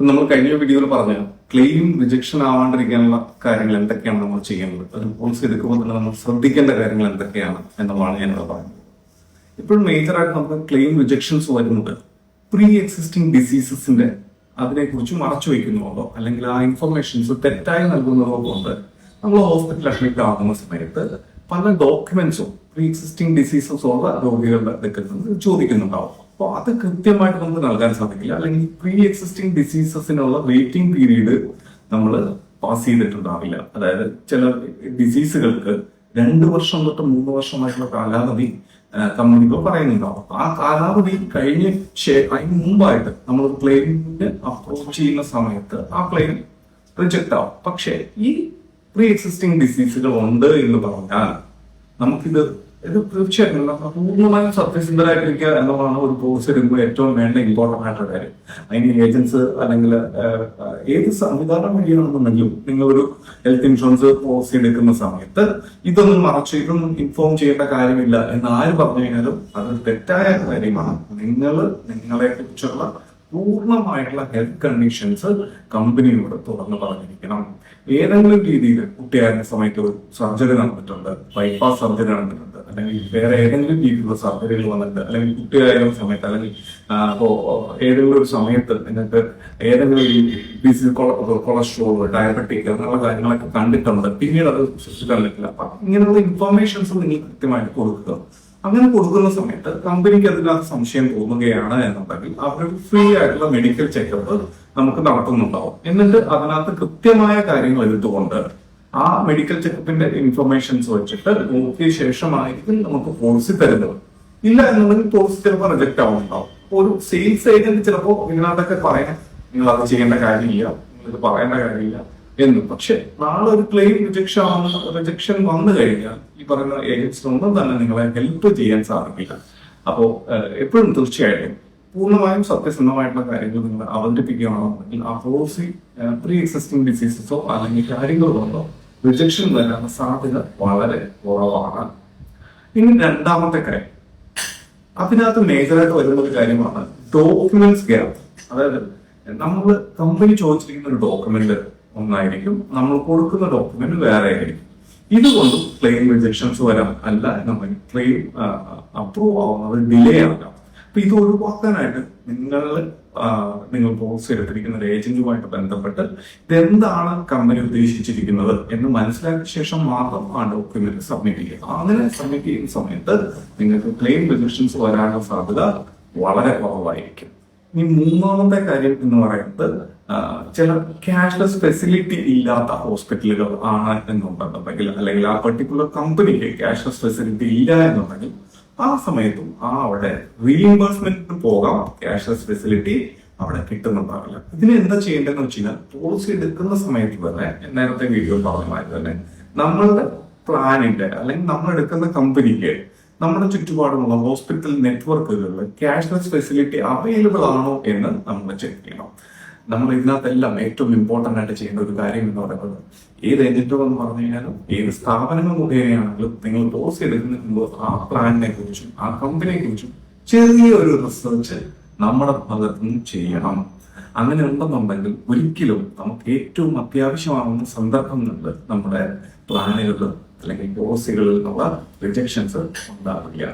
നമ്മൾ കഴിഞ്ഞ വീഡിയോയിൽ പറഞ്ഞ ക്ലെയിം റിജക്ഷൻ ആവാണ്ടിരിക്കാനുള്ള കാര്യങ്ങൾ എന്തൊക്കെയാണ് നമ്മൾ ചെയ്യേണ്ടത്, ഒരു പോളിസി എടുക്കുമ്പോൾ തന്നെ നമ്മൾ ശ്രദ്ധിക്കേണ്ട കാര്യങ്ങൾ എന്തൊക്കെയാണ് എന്നുള്ളതാണ് ഞാനിവിടെ പറയുന്നത്. ഇപ്പോഴും മേജറായിട്ട് നമുക്ക് ക്ലെയിം റിജക്ഷൻസ് വരുന്നത് പ്രീ എക്സിസ്റ്റിംഗ് ഡിസീസസിന്റെ അതിനെക്കുറിച്ച് മറച്ചു വയ്ക്കുന്നതോ അല്ലെങ്കിൽ ആ ഇൻഫർമേഷൻസ് തെറ്റായി നൽകുന്നതോ കൊണ്ട് നമ്മൾ ഹോസ്പിറ്റലിൽ അഡ്മിറ്റ് ആകുന്ന സമയത്ത് പല ഡോക്യുമെന്റ്സും പ്രീ എക്സിസ്റ്റിംഗ് ഡിസീസസ് ഉള്ള രോഗികളുടെ അടുക്കൽ നിന്ന് ചോദിക്കുന്നുണ്ടാവും. അപ്പോൾ അത് കൃത്യമായിട്ട് നമുക്ക് നൽകാൻ സാധിക്കില്ല. അല്ലെങ്കിൽ പ്രീ എക്സിസ്റ്റിംഗ് ഡിസീസസിനുള്ള വെയിറ്റിംഗ് പീരീഡ് നമ്മൾ പാസ് ചെയ്തിട്ടുണ്ടാവില്ല. അതായത് ചില ഡിസീസുകൾക്ക് 2 വർഷം തൊട്ട് 3 വർഷമായിട്ടുള്ള കാലാവധി കമ്പനികൾ പറയുന്നുണ്ടാവും. ആ കാലാവധി അതിന് മുമ്പായിട്ട് നമ്മൾ ക്ലെയിമിന് അപ്രോച്ച് ചെയ്യുന്ന സമയത്ത് ആ ക്ലെയിം റിജക്ട് ആവും. പക്ഷേ ഈ പ്രീ എക്സിസ്റ്റിംഗ് ഡിസീസുകൾ ഉണ്ട് എന്ന് പറഞ്ഞാൽ നമുക്കിത് തീർച്ചയായിട്ടും പൂർണ്ണമായും സത്യസന്ധരായിട്ടിരിക്കുക എന്നുള്ളതാണ് ഒരു കോഴ്സ് എടുക്കുമ്പോൾ ഏറ്റവും വേണ്ട ഇമ്പോർട്ടന്റ് ആയിട്ടുള്ള കാര്യം. അതിന് ഏജൻസ് അല്ലെങ്കിൽ ഏത് സംവിധാനം വഴിയാണെന്നുണ്ടെങ്കിലും നിങ്ങളൊരു ഹെൽത്ത് ഇൻഷുറൻസ് പോളിസി എടുക്കുന്ന സമയത്ത് ഇതൊന്നും ഇതൊന്നും ഇൻഫോം ചെയ്യേണ്ട കാര്യമില്ല എന്ന് ആര് പറഞ്ഞു കഴിഞ്ഞാലും അത് തെറ്റായ കാര്യമാണ്. നിങ്ങളെ കുറിച്ചുള്ള പൂർണ്ണമായിട്ടുള്ള ഹെൽത്ത് കണ്ടീഷൻസ് കമ്പനിയോട് തുറന്നു പറഞ്ഞിരിക്കണം. ഏതെങ്കിലും രീതിയിൽ കുട്ടിയായിരുന്ന സമയത്ത് ഒരു സർജറി നടന്നിട്ടുണ്ട്, ബൈപ്പാസ് സർജറി നടന്നിട്ടുണ്ട്, അല്ലെങ്കിൽ വേറെ ഏതെങ്കിലും രീതിയിലുള്ള സർജറികൾ വന്നിട്ടുണ്ട്, അല്ലെങ്കിൽ കുട്ടിയായിരുന്ന സമയത്ത് അല്ലെങ്കിൽ ഏതെങ്കിലും ഒരു സമയത്ത് നിങ്ങൾക്ക് ഏതെങ്കിലും ഡിസീസ് കൊളസ്ട്രോൾ, ഡയബറ്റിക് അങ്ങനെയുള്ള കാര്യങ്ങളൊക്കെ കണ്ടിട്ടുണ്ട്, പിന്നീട് അത് കണ്ടിട്ടില്ല. അപ്പൊ ഇങ്ങനെയുള്ള ഇൻഫർമേഷൻസ് നിങ്ങൾ കൃത്യമായിട്ട് കൊടുക്കുക. അങ്ങനെ കൊടുക്കുന്ന സമയത്ത് കമ്പനിക്ക് അതിനകത്ത് സംശയം തോന്നുകയാണ് എന്നുണ്ടെങ്കിൽ അവരൊരു ഫ്രീ ആയിട്ടുള്ള മെഡിക്കൽ ചെക്കപ്പ് നമുക്ക് നടത്തുന്നുണ്ടാവും. എന്നിട്ട് അതിനകത്ത് കൃത്യമായ കാര്യങ്ങൾ എടുത്തുകൊണ്ട് ആ മെഡിക്കൽ ചെക്കപ്പിന്റെ ഇൻഫർമേഷൻസ് വെച്ചിട്ട് നോക്കിയ ശേഷമായിരിക്കും നമുക്ക് പോളിസി തരുന്നത്. ഇല്ല എന്നുണ്ടെങ്കിൽ പോളിസി ചിലപ്പോൾ റിജക്ട് ആവുന്നുണ്ടാവും. ഒരു സെയിൽസ് ഏജന്റ് ചിലപ്പോൾ ഇതിനകത്തൊക്കെ പറയാൻ നിങ്ങൾ അത് ചെയ്യേണ്ട കാര്യമില്ല, നിങ്ങൾക്ക് പറയേണ്ട കാര്യമില്ല എന്ന്. പക്ഷെ നാളെ ഒരു ക്ലെയിം റിജക്ഷൻ വന്നു കഴിഞ്ഞാൽ ഈ പറയുന്ന ഏജൻസിനൊന്നും തന്നെ നിങ്ങളെ ഹെൽപ്പ് ചെയ്യാൻ സാധിക്കില്ല. അപ്പോ എപ്പോഴും തീർച്ചയായിട്ടും പൂർണ്ണമായും സത്യസന്ധമായിട്ടുള്ള കാര്യങ്ങൾ നിങ്ങൾ അവതരിപ്പിക്കുകയാണെന്നുണ്ടെങ്കിൽ ആ പോളിസി പ്രീ എക്സിസ്റ്റിംഗ് ഡിസീസസോ അല്ലെങ്കിൽ കാര്യങ്ങളോ റിജക്ഷൻ വരാനുള്ള സാധ്യത വളരെ കുറവാണ്. ഇനി രണ്ടാമത്തെ കാര്യം, അതിനകത്ത് മേജറായിട്ട് വരുന്ന ഒരു കാര്യമാണ് ഡോക്യുമെന്റ്സ് ഗ്യാപ്പ്. അതായത് നമ്മൾ കമ്പനി ചോദിച്ചിരിക്കുന്ന ഒരു ഡോക്യുമെന്റ് ഒന്നായിരിക്കും, നമ്മൾ കൊടുക്കുന്ന ഡോക്യുമെന്റ് വേറെ ആയിരിക്കും. ഇതുകൊണ്ട് ക്ലെയിം റിജക്ഷൻസ് വരാം, അല്ല എന്നുണ്ടെങ്കിൽ ക്ലെയിം അപ്രൂവ് ആവുന്നത് ഡിലേ ആകാം. അപ്പൊ ഇത് ഒഴിവാക്കാനായിട്ട് നിങ്ങൾ പോളിസി എടുത്തിരിക്കുന്ന ഒരു ഏജന്റുമായിട്ട് ബന്ധപ്പെട്ട് ഇതെന്താണ് കമ്പനി ഉദ്ദേശിച്ചിരിക്കുന്നത് എന്ന് മനസ്സിലാക്കിയ ശേഷം മാത്രം ആ ഡോക്യുമെന്റ് സബ്മിറ്റ് ചെയ്യുക. അങ്ങനെ സബ്മിറ്റ് ചെയ്യുന്ന സമയത്ത് നിങ്ങൾക്ക് ക്ലെയിം റിജക്ഷൻസ് വരാനുള്ള സാധ്യത വളരെ കുറവായിരിക്കും. ഇനി മൂന്നാമത്തെ കാര്യം എന്ന് പറയുന്നത് ചില ക്യാഷ്ലെസ് ഫെസിലിറ്റി ഇല്ലാത്ത ഹോസ്പിറ്റലുകൾ ആണ് എന്നുണ്ടെന്നുണ്ടെങ്കിൽ, അല്ലെങ്കിൽ ആ പർട്ടിക്കുലർ കമ്പനിക്ക് ക്യാഷ്ലെസ് ഫെസിലിറ്റി ഇല്ല എന്നുണ്ടെങ്കിൽ ആ സമയത്തും അവിടെ റീഇംബേഴ്സ്മെന്റിന് പോകാം, ക്യാഷ്ലെസ് ഫെസിലിറ്റി അവിടെ കിട്ടുന്നുണ്ടാവില്ല. ഇതിന് എന്താ ചെയ്യേണ്ടതെന്ന് വെച്ച് കഴിഞ്ഞാൽ പോളിസി എടുക്കുന്ന സമയത്ത് തന്നെ നേരത്തെ വീഡിയോ പറഞ്ഞമാതിരി തന്നെ നമ്മളുടെ പ്ലാനിന്റെ അല്ലെങ്കിൽ നമ്മൾ എടുക്കുന്ന കമ്പനിക്ക് നമ്മുടെ ചുറ്റുപാടുമുള്ള ഹോസ്പിറ്റൽ നെറ്റ്വർക്കുകളിൽ ക്യാഷ്ലെസ് ഫെസിലിറ്റി അവൈലബിൾ ആണോ എന്ന് നമ്മൾ ചെക്ക് ചെയ്യണം. നമ്മൾ ഇതിനകത്തെല്ലാം ഏറ്റവും ഇമ്പോർട്ടന്റ് ആയിട്ട് ചെയ്യേണ്ട ഒരു കാര്യം എന്ന് പറയുന്നത് ഏത് ഏജന്റോ എന്ന് പറഞ്ഞു കഴിഞ്ഞാലും ഏത് സ്ഥാപനങ്ങൾ മുഖേനയാണെങ്കിലും നിങ്ങൾ പോളിസി എടുക്കുന്നതിന് ആ പ്ലാനിനെ കുറിച്ചും ആ കമ്പനിയെ കുറിച്ചും ചെറിയൊരു റിസർച്ച് നമ്മുടെ ഭാഗത്തു നിന്ന് ചെയ്യണം. അങ്ങനെ ഉണ്ടെന്നുണ്ടെങ്കിൽ ഒരിക്കലും നമുക്ക് ഏറ്റവും അത്യാവശ്യമാകുന്ന സന്ദർഭങ്ങളിൽ നമ്മുടെ പ്ലാനുകളിൽ അല്ലെങ്കിൽ പോളിസികളിൽ നിന്നുള്ള റിജക്ഷൻസ് ഉണ്ടാവില്ല.